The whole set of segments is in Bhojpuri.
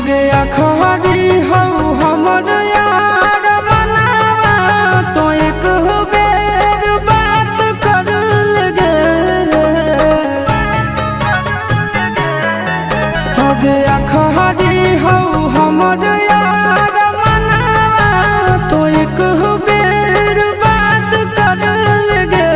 गया खरी हो हमर यार मनावा तो एक बेर बात कर लगे। हो गया खरी हो हमर यार मनावा तो एक बेर बात कर लगे।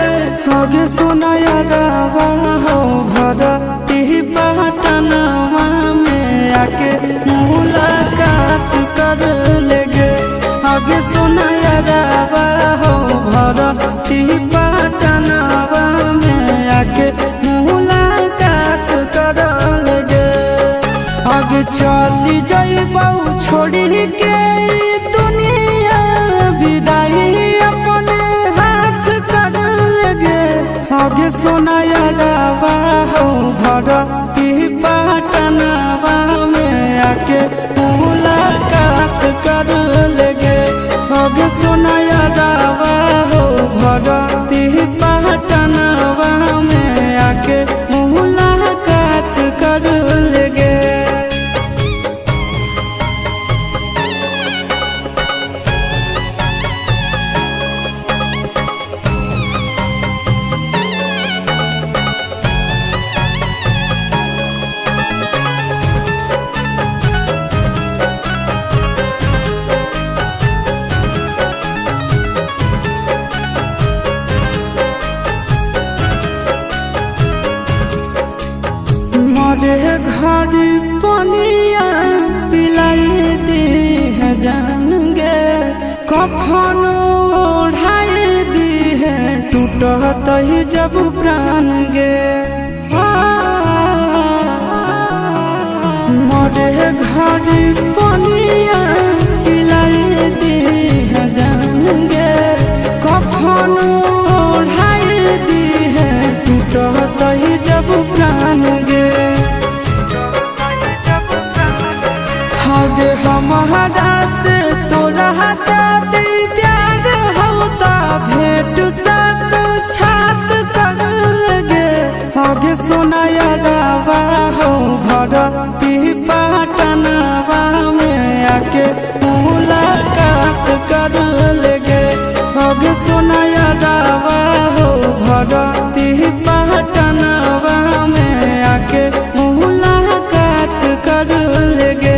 हो गे सोना यारवा हो भरती पटनवा में आके मुलाकात कर लेगे। आगे सुना यारवा हो भरती पटनवा में आके मुलाकात कर लेगे। आगे चली जाइबू छोड़ी के दुनिया विदाई अपने हाथ कर लेगे। आगे सुना यारवा हो भरती पटनवा में आके मुलाकात कर लेगे। आगे सुना यारवा हो भरती पटनवा में आके मुलाकात कर लेगे। मरे घर पनिया पिलाई दी है जान गे। कफन ओढ़ाई दी है टूटत ही जब प्राण गे। मरे घर पनिया पिलाई दी है जान गे। कफन ओढ़ाई दी है टूटत ही जब प्राण गे। आगे हमारा से तोरा जाती प्यार होता भेंट सब छात कर लगे। आगे सोना यारवा हो भरती पटनवा में आके मुलाकात कर लेगे। आगे सोना यारवा हो भरती पटनवा में आके मुलाकात कर लेगे।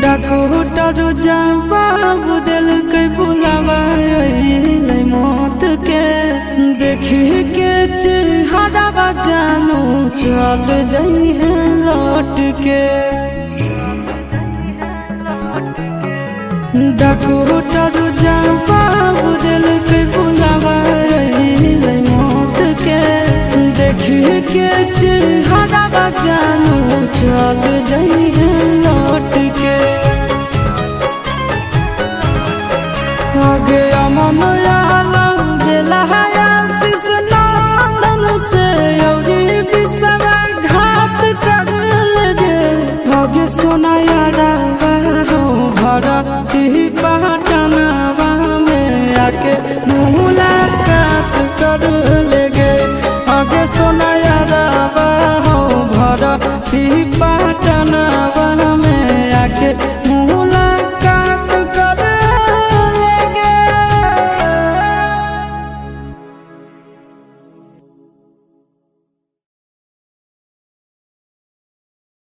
डॉक्टर जवाब दिल के बुलावा मौत के। देखी के चेहरा जानू चल जाई है लौट के। डॉक्टर जवाब दिल के बुलावा मौत के। देखी के चेहरा जानू चल जाई है लौट के। आगे अमन